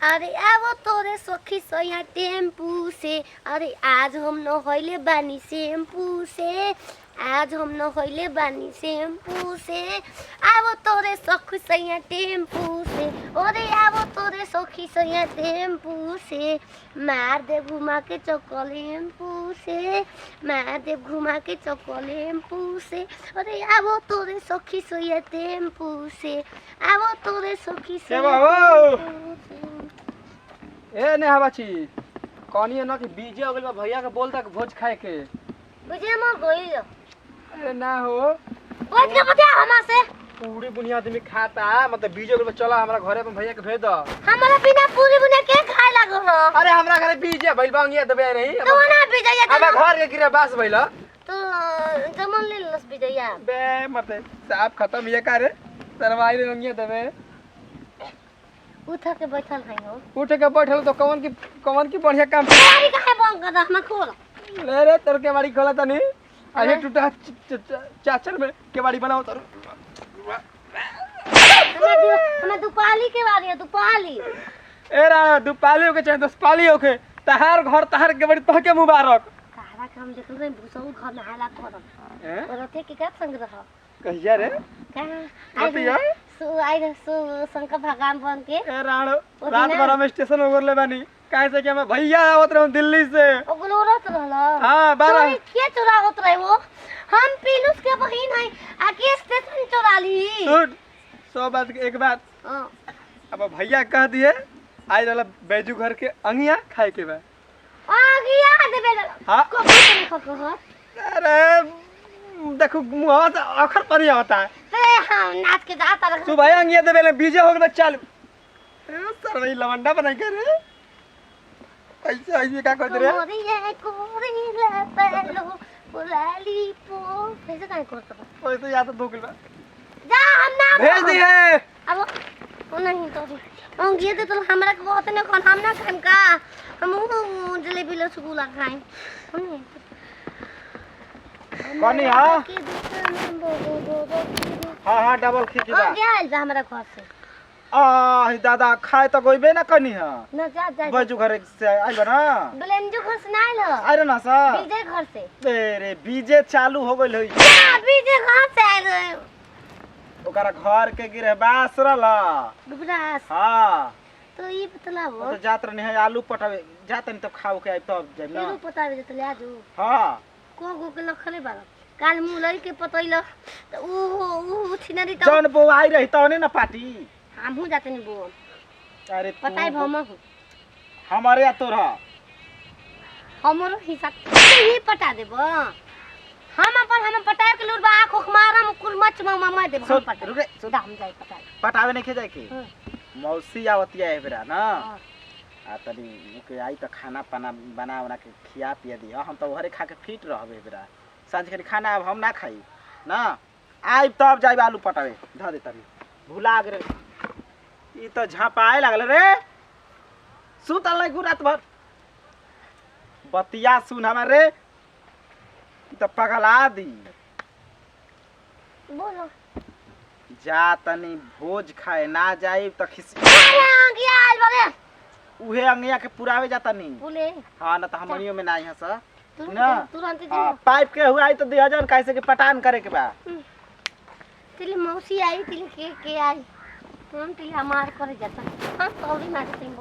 अरे आवो तोरे सखी सैया टेम्पू से। अरे आज हम नहैले बानी शैम्पू से। आज हम नहैले बानी शैम्पू से। आवो तोरे सखी सैया टेम्पू से। अरे आवो तोरे सखी सैया टेम्पू से। मार दे घुमा के चकलेम्पू से। मार दे घुमा के चकलेम्पू से। अरे आवो तोरे सखी सैया टेम्पू से। आवो तोरे सखी सैया टेम्पू से। ए ने हवाची कौनी है ना कि बीजे हो गइल बा भैया के बोलता कि भोज खाए के। बुझे म गइल। अरे ना हो भोज के बता हमा से। पूरी बुनिया आदमी खाता मतलब बीजे हो गइल बा, चला हमरा घरे पे भैया के भेज दो। हमरा बिना पूरी बुनिया के खाए लागो न। अरे हमरा घरे बीजे भइल बा अंगिया दबे रही। तो ना बिजैया हमरा घर के गिरे बास भइल। तो जमन ले लस बिजैया। बे मते साफ खत्म ये करे सरवाई रे अंगिया दबे। उठ के बैठल है हो। उठ के बैठल तो कौन की बढ़िया काम। गाड़ी काहे बंद कर हम खोल। ले रे तोर के बाड़ी खोला तनी अरे टूटा चाचर में केवाड़ी बनाओ तोर। हमें दुपाली के बारी है दुपाली। ए रा दुपाली होके चाहे 10 पाली होके तहार घर तहार के बड़ी तहके मुबारक। कारा के हम देखल रे भूसौ घर नहाला करम। हैं और थे के का संग रह। कहिया रे का आई शंकर भगवान बन के। ए राणो रात भर हम स्टेशन ओवर ले बानी काहे से कि हम भैया आवत रहू दिल्ली से। ओगलो रत रहला। हां 12 के चोरा होत रहे वो। हम पीलूस के बहिन है आके स्टेशन चोरा ली। सुन 100 बात के एक बात। हां अब भैया कह दिए आई रहला बैजू घर के अंगिया खाए के बा। आ गया देबे। हां को कह। अरे देखो मुंह से अखर पर होता है। ते हम नाच के जाता रह। तू भाई अंगिया देबे ले बीजे हो गए चल। सर भाई लवंडा बना के रे ऐसे ऐसे का कर रे। कोरिया पेलो बुलाली पो कैसे काय करत बा। ओए तो या तो धोखल बा। जा हम ना भेज दी है। अब ओ नहीं तो अंगिया दे तो हमरा के बहुत ने कोन हम ना खाम का। हम जलेबी लो सुगुला खाएं। कनी हां हां डबल खींच बा। आ गया जा हमरा घर से। आ दादा खाए तो गोइबे ना कनी हां। ना जा जा बैजू घर से आइल बा ना। ब्लेंजो घर से ना आइलो। आइल ना सा बीजे घर से। तेरे बीजे चालू हो गइल होई। जा बीजे घर से आइलो। ओकरा घर के गिरे बास रहला। दुबरास हां तो ये बतला वो। तो जात रहनी है आलू पटावे जातन तो खाओ के आइ तब जाई ना। फिर पतावे तो ले आजू। हां को के लखले बाल काल मुलई के पतैल त ऊ छिनरी त जौन बो आई रही तौने ना पार्टी। हमहू जाते नहीं बो। अरे पताई भम हमारे या तोरा हमरो हिसाब ही पटा देबो। हम अपन हम पटाए के लुरबा आंख मारम कुल मच मामा देबो हम पटा। रुक रे सुधा हम जाई पटाए पटावे नहीं खे जाए के। मौसी आवतिया है बेरा ना आ तनी के आई त खाना पाना बना के खिया पिया दिया हम तो घरे खा के फिट रहबे बेरा। सांझ के खाना अब हम ना खाई ना आई तब जाई आलू पटावे ध दे तनी भुला गे। ई तो झापाए लागल रे सुतल नहीं रात भर बतिया सुन हमारे ई तो पगला दी। बोलो जा तनी भोज खाए ना जाई त खिस गया आइल बारे उहे अंगिया के पुरावे जाता नहीं। बोले हां ना त हमनियो में नाही हस ना तुरंत दे। पाइप के हुआ आई तो 2000 कैसे के पटान करे के बा। तिली मौसी आई तिली के आई हम तिली हमार करे जाता हम सॉरी मारते हैं।